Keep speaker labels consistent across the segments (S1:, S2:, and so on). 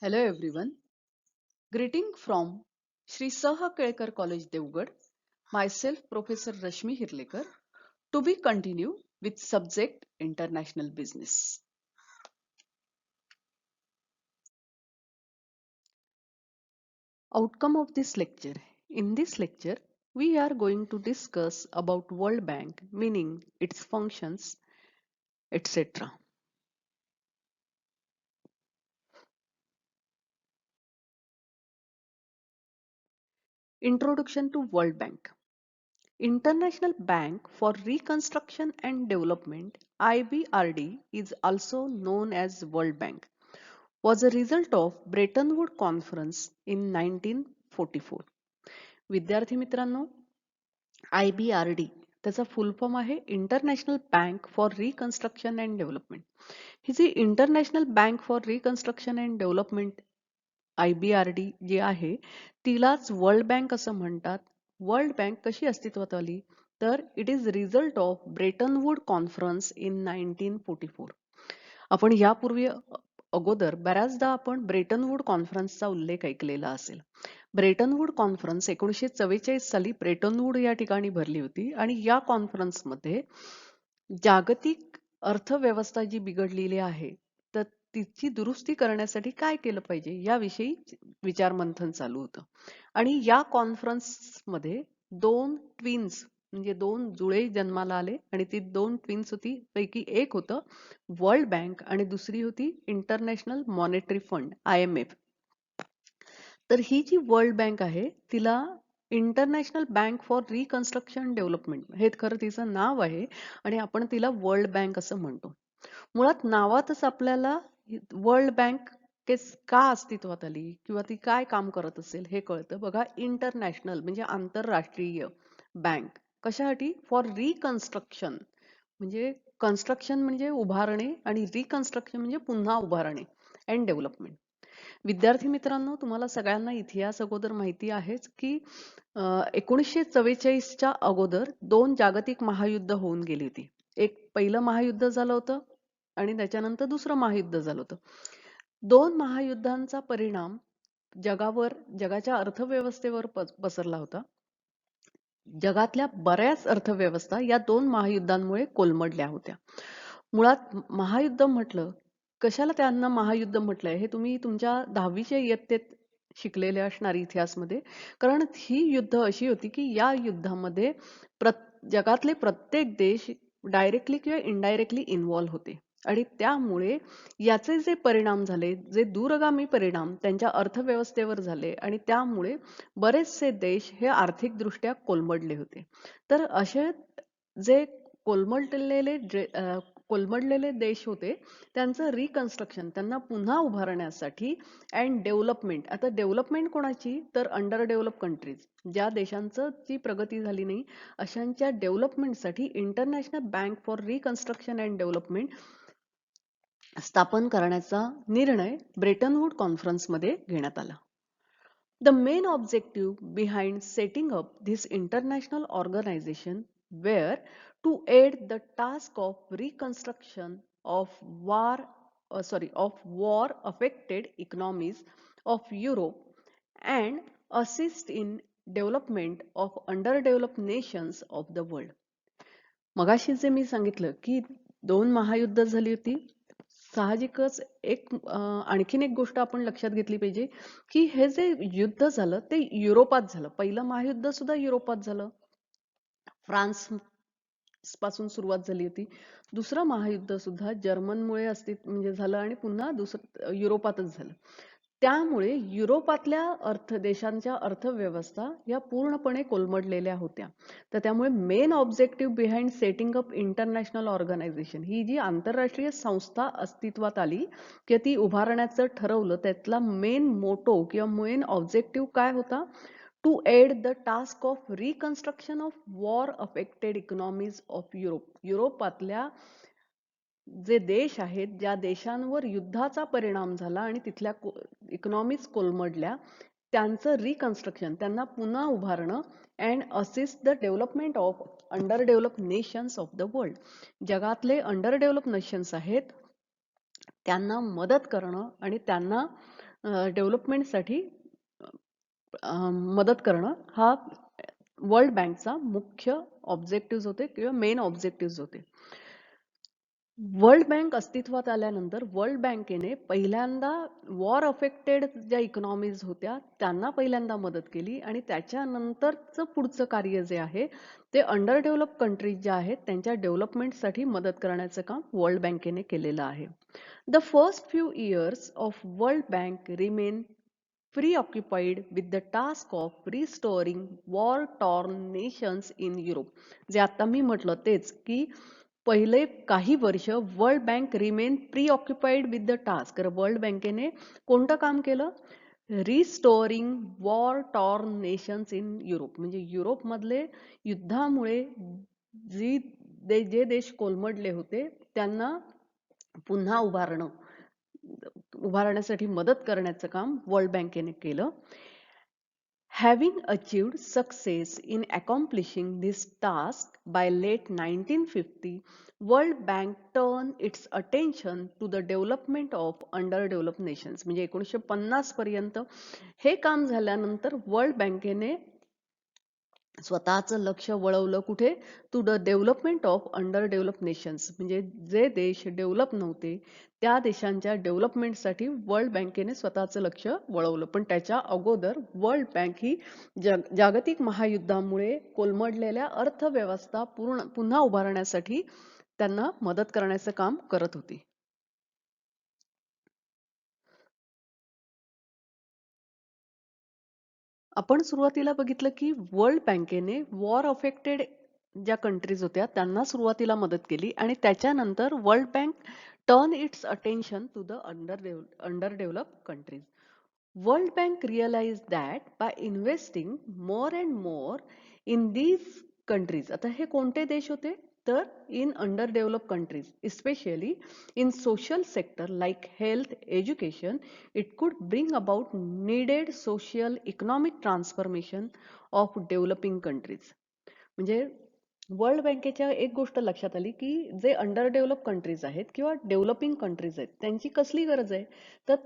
S1: Hello everyone. Greeting from Sri Saha Kelkar College Devgad. Myself Professor Rashmi Hirlekar. To be continue with subject international business. Outcome of this lecture. In this lecture, we are going to discuss about World Bank, meaning its functions, etc. Introduction to World Bank. International Bank for Reconstruction and Development IBRD is also known as World Bank was a result of Bretton Woods Conference in 1944. विद्यार्थी मित्रांनो IBRD त्याचा full form आहे international bank for reconstruction and development. ही जी international bank for reconstruction and development IBRD जी आहे तिलाच world bank असं म्हणतात. वर्ल्ड बँक कशी अस्तित्वात आली तर it is result of Bretton Wood conference in 1944. आपण यापूर्वी अगोदर बऱ्याचदा आपण ब्रेटन वूड कॉन्फरन्सचा उल्लेख ऐकलेला असेल. ब्रेटन वूड कॉन्फरन्स 1944 साली ब्रेटन वूड या ठिकाणी भरली होती आणि या कॉन्फरन्समध्ये जागतिक अर्थव्यवस्था जी बिघडलेली आहे तर तिची दुरुस्ती करण्यासाठी काय केलं पाहिजे याविषयी विचारमंथन चालू होतं. आणि या कॉन्फरन्समध्ये दोन ट्विन्स म्हणजे दोन जुळे जन्माला आले आणि ती दोन ट्विन्स होती पैकी एक होतं वर्ल्ड बँक आणि दुसरी होती इंटरनॅशनल मॉनेटरी फंड IMF. तर ही जी वर्ल्ड बँक आहे तिला international bank for reconstruction development हे खरं तिचं नाव आहे आणि आपण तिला वर्ल्ड बँक असं म्हणतो. मुळात नावातच आपल्याला वर्ल्ड बँक का अस्तित्वात आली किंवा ती काय काम करत असेल हे कळतं. बघा इंटरनॅशनल म्हणजे आंतरराष्ट्रीय बँक कशासाठी फॉर रिकन्स्ट्रक्शन म्हणजे कन्स्ट्रक्शन म्हणजे उभारणे आणि रिकन्स्ट्रक्शन म्हणजे पुन्हा उभारणे अँड डेव्हलपमेंट. विद्यार्थी मित्रांनो तुम्हाला सगळ्यांना इतिहास अगोदर माहिती आहेच की 1944च्या अगोदर दोन जागतिक महायुद्ध होऊन गेली होती. एक पहिलं महायुद्ध झालं होतं आणि त्याच्यानंतर दुसरं महायुद्ध झालं होतं. दोन महायुद्धांचा परिणाम जगाच्या अर्थव्यवस्थेवर पसरला होता. जगातल्या बऱ्याच अर्थव्यवस्था या दोन महायुद्धांमुळे कोलमडल्या होत्या. मुळात महायुद्ध म्हटलं कशाला त्यांना महायुद्ध म्हटलंय हे तुम्ही तुमच्या 10वीच्या इयत्तेत शिकलेले असणार इतिहासमध्ये. कारण ही युद्ध अशी होती की या युद्धामध्ये जगातले प्रत्येक देश डायरेक्टली किंवा इनडायरेक्टली इन्व्हॉल्व्ह होते आणि त्यामुळे याचे जे परिणाम झाले जे दूरगामी परिणाम त्यांच्या अर्थव्यवस्थेवर झाले आणि त्यामुळे बरेचसे देश हे आर्थिकदृष्ट्या कोलमडले होते. तर असे जे कोलमडलेले कोलमडलेले देश होते त्यांचं रिकन्स्ट्रक्शन त्यांना पुन्हा उभारण्यासाठी अँड डेव्हलपमेंट. आता डेव्हलपमेंट कोणाची तर अंडर डेव्हलप कंट्रीज ज्या देशांचं ची प्रगती झाली नाही अशांच्या डेव्हलपमेंटसाठी International bank for reconstruction and Development स्थापन करण्याचा निर्णय ब्रेटन वूड कॉन्फरन्समध्ये घेण्यात आला. The main objective behind setting up this international organization were to aid the task of reconstruction of war affected economies of Europe and assist in development of underdeveloped nations of the world. मगाशी जे मी सांगितलं की दोन महायुद्ध झाली होती साहजिकच आणखीन एक गोष्ट आपण लक्षात घेतली पाहिजे की हे जे युद्ध झालं ते युरोपात झालं. पहिलं महायुद्ध सुद्धा युरोपात झालं. फ्रान्स पासून सुरुवात झाली होती. दुसरं महायुद्ध सुद्धा जर्मनमुळे म्हणजे झालं आणि पुन्हा दुसरं युरोपातच झालं. त्यामुळे युरोपातल्या देशांच्या अर्थव्यवस्था या पूर्णपणे कोलमडलेल्या होत्या. तर त्यामुळे main objective behind setting up international organisation ही जी आंतरराष्ट्रीय संस्था अस्तित्वात आली किंवा ती उभारण्याचं ठरवलं त्यातला मेन मोटो किंवा मेन ऑब्जेक्टिव्ह काय होता to aid the task of reconstruction of war affected economies of Europe. युरोपातल्या जे देश आहेत ज्या देशांवर युद्धाचा परिणाम झाला आणि तिथल्या इकॉनॉमीज कोलमडल्या त्यांचं रिकन्स्ट्रक्शन त्यांना पुन्हा उभारणं and assist the development of under develop nations of the world. जगातले अंडर डेव्हलप नेशन्स आहेत त्यांना मदत करणं आणि त्यांना डेव्हलपमेंटसाठी मदत करणं हा वर्ल्ड बँकचा मुख्य ऑब्जेक्टिव्ह होते किंवा मेन ऑब्जेक्टिव्ह होते. वर्ल्ड बँक अस्तित्वात आल्यानंतर वर्ल्ड बँकेने पहिल्यांदा वॉर अफेक्टेड ज्या इकॉनॉमीज होत्या त्यांना पहिल्यांदा मदत केली आणि त्याच्यानंतरचं पुढचं कार्य जे आहे ते अंडर डेव्हलप कंट्रीज ज्या आहेत त्यांच्या डेव्हलपमेंटसाठी मदत करण्याचं काम वर्ल्ड बँकेने केलेलं आहे. The first few years of World Bank remain preoccupied with the task of restoring war-torn nations in Europe. जे आता मी म्हटलं तेच की पहिले काही वर्ष World Bank remain preoccupied with the task. World बँकेने कोणतं काम केलं? Restoring war torn nations in Europe. म्हणजे युरोपमधले युद्धामुळे जे देश कोलमडले होते त्यांना पुन्हा उभारण्यासाठी मदत करण्याचं काम वर्ल्ड बँकेने केलं. Having achieved success in accomplishing this task by late 1950, World Bank turned its attention to the development of underdeveloped nations. म्हणजे 1950 पर्यंत हे काम झाल्यानंतर वर्ल्ड बँकेने स्वतःचं लक्ष वळवलं कुठे? To the development of under develop nations. म्हणजे जे देश डेव्हलप नव्हते त्या देशांच्या डेव्हलपमेंटसाठी वर्ल्ड बँकेने स्वतःचं लक्ष वळवलं. पण त्याच्या अगोदर वर्ल्ड बँक ही जागतिक महायुद्धामुळे कोलमडलेल्या अर्थव्यवस्था पुन्हा उभारण्यासाठी त्यांना मदत करण्याचं काम करत होती. आपण सुरुवातीला बघितलं की वर्ल्ड बँकेने वॉर अफेक्टेड ज्या कंट्रीज होत्या त्यांना सुरुवातीला मदत केली आणि त्याच्यानंतर world bank turn its attention to the under develop countries. World bank realize that by investing more and more in these countries. आता हे कोणते देश होते? तर in under develop countries, especially in social sector like health, education, it could bring about needed social economic transformation of developing countries. म्हणजे world बँकेच्या एक गोष्ट लक्षात आली की जे अंडर डेव्हलप कंट्रीज आहेत किंवा डेव्हलपिंग कंट्रीज आहेत त्यांची कसली गरज आहे? तर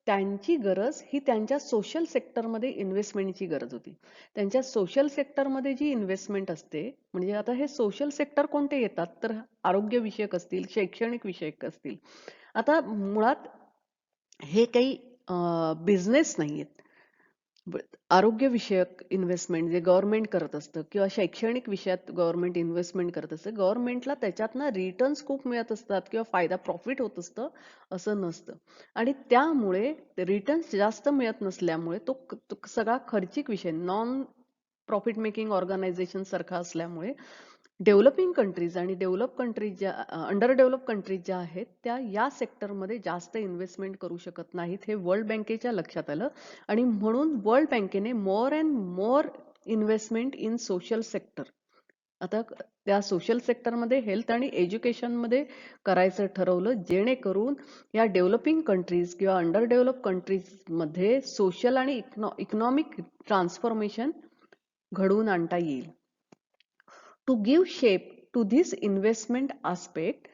S1: त्यांची गरज ही त्यांच्या सोशल सेक्टरमध्ये इन्व्हेस्टमेंटची गरज होती. त्यांच्या सोशल सेक्टरमध्ये जी इन्व्हेस्टमेंट असते, म्हणजे आता हे सोशल सेक्टर कोणते येतात? तर आरोग्य विषयक असतील, शैक्षणिक विषयक असतील. आता मुळात हे काही बिझनेस नाहीयेत. आरोग्य विषयक इन्व्हेस्टमेंट जे गव्हर्नमेंट करत असतं किंवा शैक्षणिक विषयात गव्हर्नमेंट इन्व्हेस्टमेंट करत असतं, गव्हर्नमेंटला त्याच्यातनं रिटर्न्स खूप मिळत असतात किंवा फायदा प्रॉफिट होत असतं असं नसतं. आणि त्यामुळे रिटर्न्स जास्त मिळत नसल्यामुळे तो सगळा खर्चिक विषय नॉन प्रॉफिट मेकिंग ऑर्गनायझेशन सारखा असल्यामुळे डेव्हलपिंग कंट्रीज आणि डेव्हलप कंट्रीज ज्या अंडर डेव्हलप कंट्रीज ज्या आहेत त्या या सेक्टरमध्ये जास्त इन्व्हेस्टमेंट करू शकत नाहीत हे वर्ल्ड बँकेच्या लक्षात आलं आणि म्हणून वर्ल्ड बँकेने मोर and more investment in social sector. आता त्या सोशल सेक्टरमध्ये हेल्थ आणि एज्युकेशनमध्ये करायचं ठरवलं जेणेकरून या डेव्हलपिंग कंट्रीज किंवा अंडर डेव्हलप कंट्रीजमध्ये सोशल आणि इकॉनॉमिक ट्रान्सफॉर्मेशन घडवून आणता येईल. To give shape to this investment aspect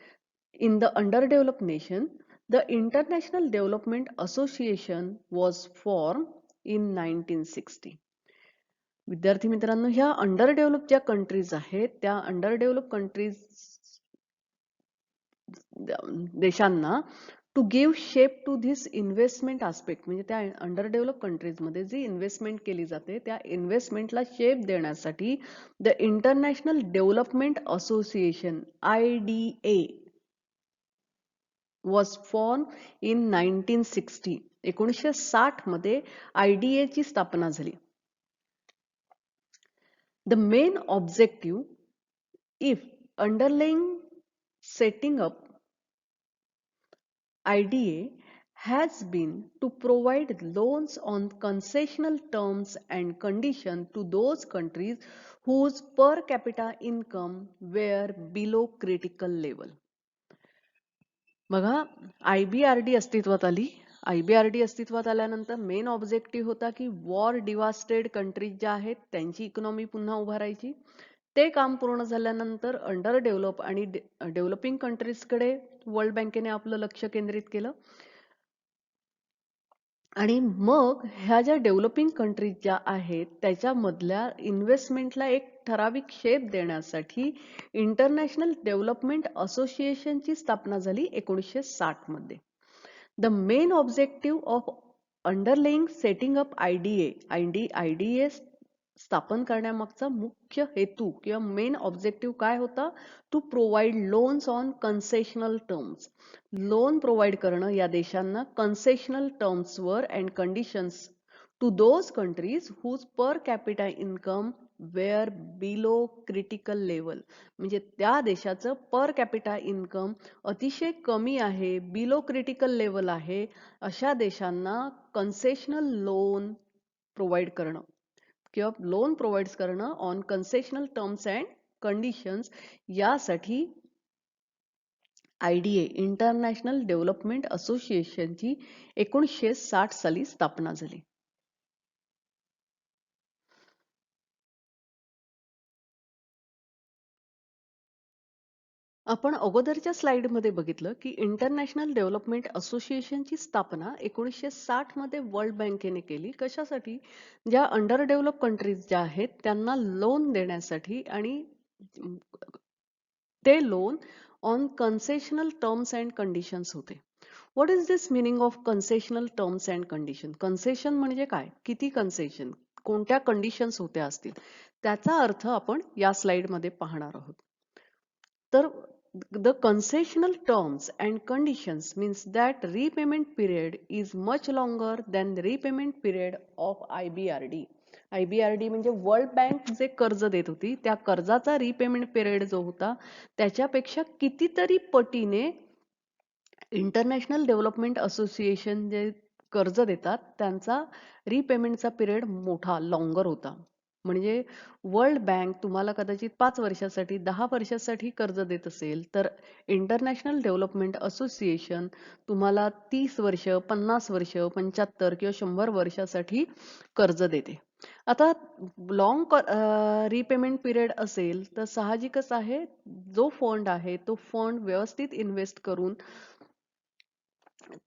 S1: in the underdeveloped nation, the International Development Association was formed in 1960. विद्यार्थी मित्रांनो, ह्या अंडर डेव्हलप ज्या कंट्रीज आहेत त्या अंडर डेव्हलप कंट्रीज देशांना to give shape to this investment aspect, म्हणजे त्या under develop कंट्रीजमध्ये जी इन्व्हेस्टमेंट केली जाते त्या इन्व्हेस्टमेंटला शेप देण्यासाठी the international Development association IDA was form in 1960. 1960 मध्ये IDA ची स्थापना झाली. The main objective if underlying setting up IDA has been to provide loans on concessional terms and conditions to those countries whose per capita income were below critical level. बघा, IBRD अस्तित्वात आली. IBRD अस्तित्वात आल्यानंतर main objective होता की war devastated countries ज्या आहेत त्यांची इकॉनॉमी पुन्हा उभारायची. ते काम पूर्ण झाल्यानंतर अंडर डेव्हलप आणि डेव्हलपिंग कंट्रीजकडे वर्ल्ड बँकेने आपलं लक्ष केंद्रित केलं. आणि मग ह्या ज्या डेव्हलपिंग कंट्रीज ज्या आहेत त्याच्यामधल्या इन्व्हेस्टमेंटला एक ठराविक शेप देण्यासाठी इंटरनॅशनल डेव्हलपमेंट असोसिएशनची स्थापना झाली 1960 मध्ये. The main objective of underlying setting up IDA स्थापन करण्यामागचा मुख्य हेतू किंवा मेन ऑब्जेक्टिव्ह काय होता? To provide loans on concessional terms. Loan provide करणं या देशांना कन्सेशनल टर्म्सवर and conditions to those countries whose per capita income were below critical level. म्हणजे त्या देशाचं पर कॅपिटा इन्कम अतिशय कमी आहे, बिलो क्रिटिकल लेवल आहे, अशा देशांना कन्सेशनल लोन प्रोव्हाइड करणं किंवा लोन प्रोव्हाइड करणं on concessional terms and conditions, यासाठी आयडीए इंटरनॅशनल डेव्हलपमेंट असोसिएशनची 1960 साली स्थापना झाली. आपण अगोदरच्या स्लाइडमध्ये बघितलं की इंटरनॅशनल डेव्हलपमेंट असोसिएशनची स्थापना 1960 मध्ये वर्ल्ड बँकेने केली. कशासाठी? ज्या अंडर डेव्हलप कंट्रीज ज्या आहेत त्यांना लोन देण्यासाठी, आणि ते loan on concessional terms and conditions होते. What is this meaning of concessional terms and condition? Concession म्हणजे काय? किती कन्सेशन, कोणत्या कंडिशन्स होत्या असतील, त्याचा अर्थ आपण या स्लाइडमध्ये पाहणार आहोत. तर the concessional terms and conditions means that repayment period is much longer than the repayment period of IBRD. IBRD म्हणजे वर्ल्ड बँक जे कर्ज देत होती त्या कर्जाचा रिपेमेंट पिरियड जो होता त्याच्यापेक्षा कितीतरी पटीने इंटरनॅशनल डेव्हलपमेंट असोसिएशन जे कर्ज देतात त्यांचा रिपेमेंटचा पिरियड मोठा लॉंगर होता. म्हणजे वर्ल्ड बँक तुम्हाला कदाचित 5 वर्षासाठी 10 वर्षासाठी कर्ज देत असेल तर इंटरनॅशनल डेव्हलपमेंट असोसिएशन तुम्हाला 30 वर्ष 50 वर्ष 75 किंवा 100 वर्षासाठी कर्ज देते. आता लॉंग रिपेमेंट पिरियड असेल तर साहजिकच आहे जो फंड आहे तो फंड व्यवस्थित इन्व्हेस्ट करून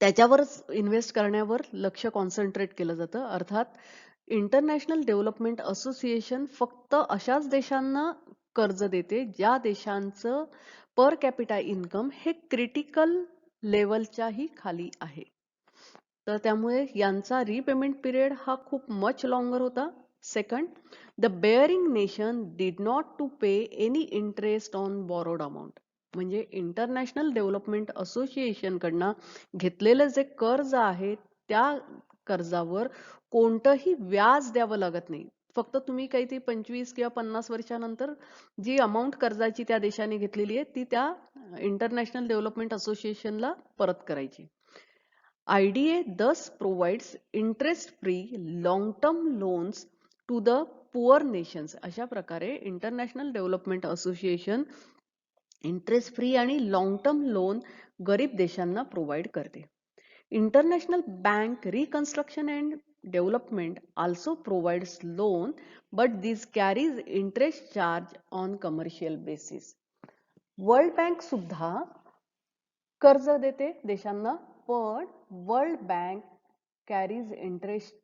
S1: त्याच्यावरच इन्व्हेस्ट करण्यावर लक्ष कॉन्सन्ट्रेट केलं जातं. अर्थात इंटरनॅशनल डेव्हलपमेंट असोसिएशन फक्त अशाच देशांना कर्ज देते ज्या देशांचं पर कॅपिटा इन्कम हे क्रिटिकल लेवलच्याही खाली आहे. तर त्यामुळे यांचा रिपेमेंट पिरियड हा खूप मच लॉंगर होता. Second, the bearing nation did not to pay any interest on borrowed amount. म्हणजे इंटरनॅशनल डेव्हलपमेंट असोसिएशन कडनं घेतलेलं जे कर्ज आहे त्या कर्जावर कोणतंही व्याज द्यावं लागत नाही. फक्त तुम्ही काही ती 25 किंवा 50 वर्षानंतर जी अमाऊंट कर्जाची त्या देशाने घेतलेली आहे ती त्या इंटरनॅशनल डेव्हलपमेंट असोसिएशनला परत करायची. IDA thus provides interest-free long-term loans to the poor nations. अशा प्रकारे international Development association interest free आणि लॉंग टर्म लोन गरीब देशांना प्रोव्हाइड करते. International bank reconstruction and development also provides loan, but this carries interest charge on commercial basis. World bank सुद्धा कर्ज देते देशांना, पण world bank carries interest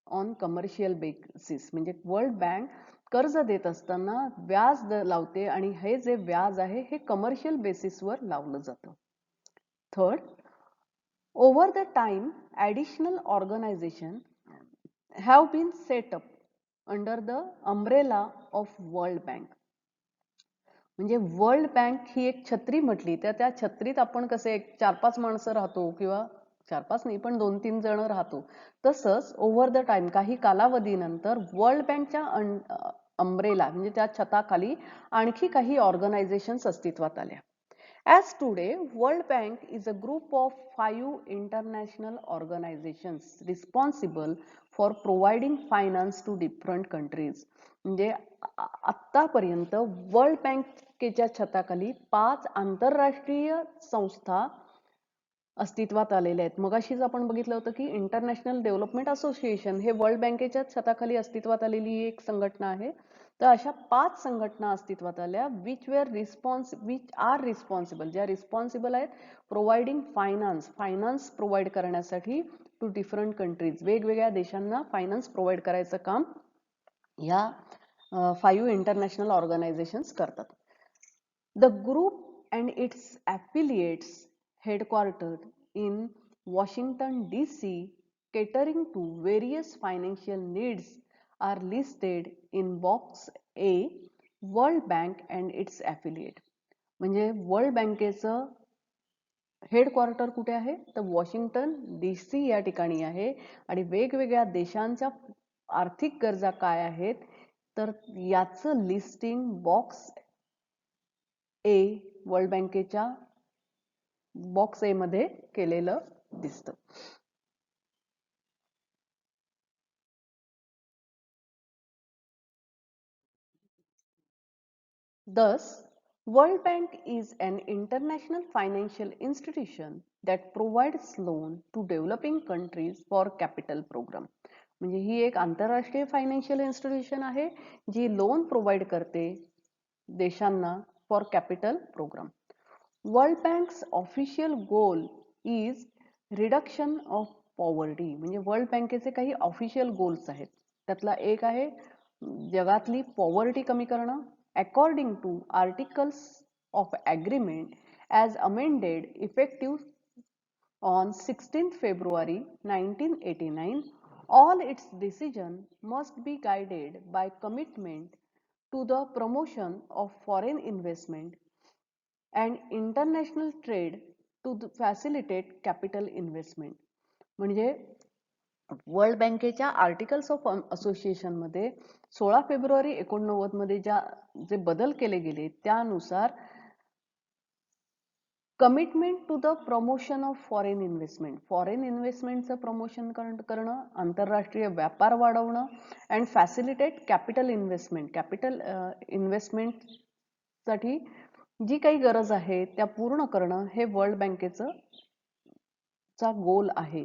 S1: on commercial basis. म्हणजे वर्ल्ड बँक कर्ज देत असताना व्याज लावते आणि हे जे व्याज आहे हे कमर्शियल बेसिसवर लावलं जातं. Third, over the time additional organisation have been set up under the umbrella of World Bank. म्हणजे वर्ल्ड बँक ही एक छत्री म्हटली तर त्या छत्रीत आपण कसे 4-5 माणसं राहतो किंवा 4-5 नाही पण 2-3 जण राहतो, तसंच ओव्हर द टाइम काही कालावधीनंतर वर्ल्ड बँकच्या अम्ब्रेला म्हणजे त्या छताखाली आणखी काही ऑर्गनायझेशन्स अस्तित्वात आल्या. As today, World Bank is a group of 5 international organizations responsible for providing finance to different countries. म्हणजे आतापर्यंत वर्ल्ड बँकेच्या छताखाली 5 आंतरराष्ट्रीय संस्था अस्तित्वात आलेल्या आहेत. मगाशीच आपण बघितलं होतं की इंटरनॅशनल डेव्हलपमेंट असोसिएशन हे वर्ल्ड बँकेच्या छताखाली अस्तित्वात आलेली एक संघटना आहे. तर अशा 5 संघटना अस्तित्वात आल्या विच आर रिस्पॉन्सिबल, ज्या रिस्पॉन्सिबल आहेत प्रोव्हाइडिंग फायनान्स प्रोव्हाइड करण्यासाठी टू डिफरंट कंट्रीज, वेगवेगळ्या देशांना फायनान्स प्रोव्हाइड करायचं काम या 5 इंटरनॅशनल ऑर्गनायझेशन्स करतात. The group and its affiliates headquartered in Washington DC, catering to various financial needs, are listed in box A, World Bank and its affiliate. म्हणजे world बँकेचं headquarter कुठे आहे तर वॉशिंग्टन DC या ठिकाणी आहे आणि वेगवेगळ्या देशांच्या आर्थिक गरजा काय आहेत तर याचं लिस्टिंग बॉक्स ए वर्ल्ड बँकेच्या बॉक्स ए मध्ये केलेलं दिसतं. Thus, World Bank is an international financial institution that provides loan to developing countries for capital program. म्हणजे ही एक आंतरराष्ट्रीय फायनान्शियल इन्स्टिट्यूशन आहे जी लोन प्रोव्हाइड करते देशांना for capital programme. World Bank's official goal is reduction of poverty. म्हणजे World बँकेचे काही official goals आहेत. त्यातला एक आहे जगातली पॉवर्टी कमी करणं according to articles of agreement as amended effective on 16th February 1989. All its decisions must be guided by commitment to the promotion of foreign investment and international trade to facilitate capital investment. म्हणजे world बँकेच्या articles of association मध्ये 16 February 1989 मध्ये जे बदल केले गेले त्यानुसार commitment to the promotion of foreign investment, foreign इन्व्हेस्टमेंटचं प्रमोशन करणं, आंतरराष्ट्रीय व्यापार वाढवणं and facilitate capital investment, capital इन्व्हेस्टमेंटसाठी जी काही गरज आहे त्या पूर्ण करणं हे वर्ल्ड बँकेचं गोल आहे.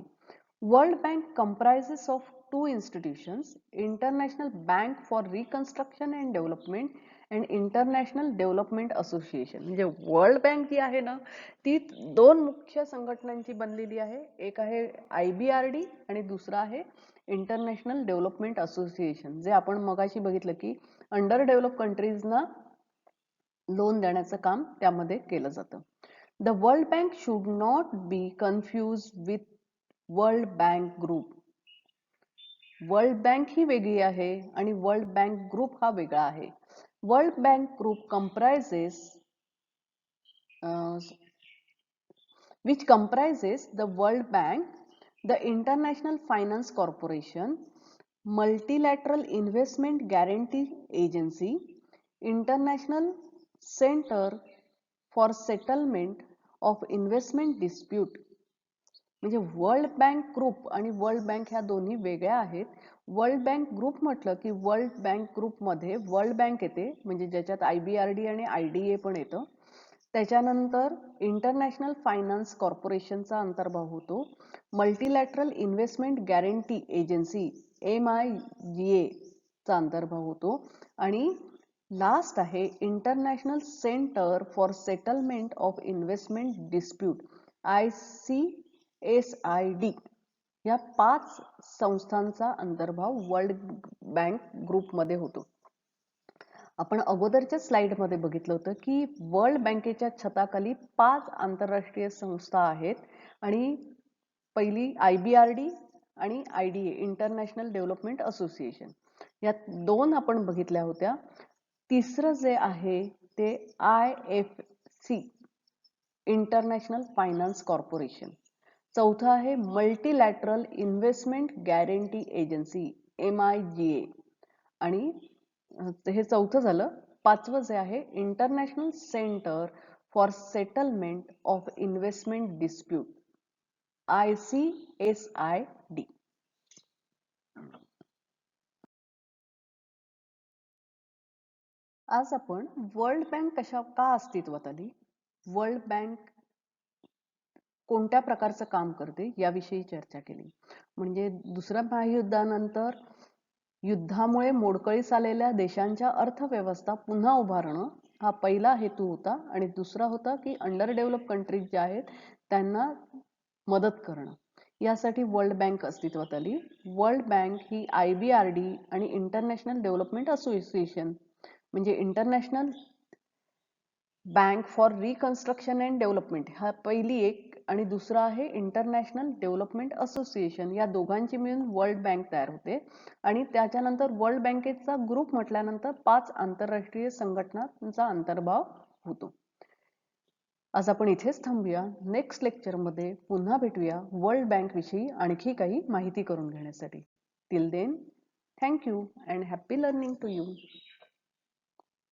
S1: World bank comprises of 2 institutions, international bank for reconstruction and development and international Development association. म्हणजे वर्ल्ड बँक जी आहे ना ती 2 मुख्य संघटनांची बनलेली आहे. एक आहे IBRD आणि दुसरा आहे इंटरनॅशनल डेव्हलपमेंट असोसिएशन, जे आपण मगाशी बघितलं की अंडर डेव्हलप कंट्रीजना लोन देण्याचं काम त्यामध्ये केलं जातं. The World Bank should not be confused with World Bank Group. World Bank ही वेगळी आहे आणि वर्ल्ड बँक ग्रुप हा वेगळा आहे. World Bank Group comprises which comprises the World Bank, the International Finance Corporation, Multilateral Investment Guarantee Agency, International Center for Settlement of Investment Dispute. म्हणजे World Bank group आणि World bank ह्या दोन्ही वेगळ्या आहेत. World Bank group म्हटलं की world bank ग्रुपमध्ये world bank येते म्हणजे ज्याच्यात IBRD आणि IDA पण येतं. त्याच्यानंतर इंटरनॅशनल फायनान्स कॉर्पोरेशनचा अंतर्भाव होतो. मल्टीलॅटरल इन्व्हेस्टमेंट गॅरंटी एजन्सी MIGA चा अंतर्भाव होतो आणि लास्ट आहे international centre for settlement of investment dispute ICSID. या 5 संस्थांचा अंतर्भाव वर्ल्ड बँक ग्रुपमध्ये होतो. आपण अगोदरच्या स्लाइडमध्ये बघितलं होतं की वर्ल्ड बँकेच्या छताखाली 5 आंतरराष्ट्रीय संस्था आहेत आणि पहिली IBRD आणि IDA इंटरनॅशनल डेव्हलपमेंट असोसिएशन या 2 आपण बघितल्या होत्या. तिसरं जे आहे ते IFC इंटरनॅशनल फायनान्स कॉर्पोरेशन. चौथं आहे मल्टीलॅटरल इन्व्हेस्टमेंट गॅरंटी एजन्सी MIGA आणि हे चौथं झालं. 5वं जे आहे international centre for settlement of investment dispute ICSID. आज आपण वर्ल्ड बँक का अस्तित्वात आली, वर्ल्ड बँक कोणत्या प्रकारचं काम करते याविषयी चर्चा केली. म्हणजे दुसऱ्या महायुद्धानंतर युद्धामुळे मोडकळीस आलेल्या देशांच्या अर्थव्यवस्था पुन्हा उभारणं हा पहिला हेतू होता आणि दुसरा होता की अंडर डेव्हलप कंट्रीज ज्या आहेत त्यांना मदत करणं. यासाठी वर्ल्ड बँक अस्तित्वात आली. वर्ल्ड बँक ही IBRD आणि इंटरनॅशनल डेव्हलपमेंट असोसिएशन म्हणजे international bank for reconstruction and development हा पहिली एक आणि दुसरा आहे इंटरनॅशनल डेव्हलपमेंट असोसिएशन, या दोघांची मिळून वर्ल्ड बँक तयार होते. आणि त्याच्यानंतर वर्ल्ड बँकेचा ग्रुप म्हटल्यानंतर 5 आंतरराष्ट्रीय संघटनांचा अंतर्भाव होतो. आज आपण इथेच थांबूया. नेक्स्ट लेक्चरमध्ये पुन्हा भेटूया वर्ल्ड बँक विषयी आणखी काही माहिती करून घेण्यासाठी. Till then, thank you and happy learning to you.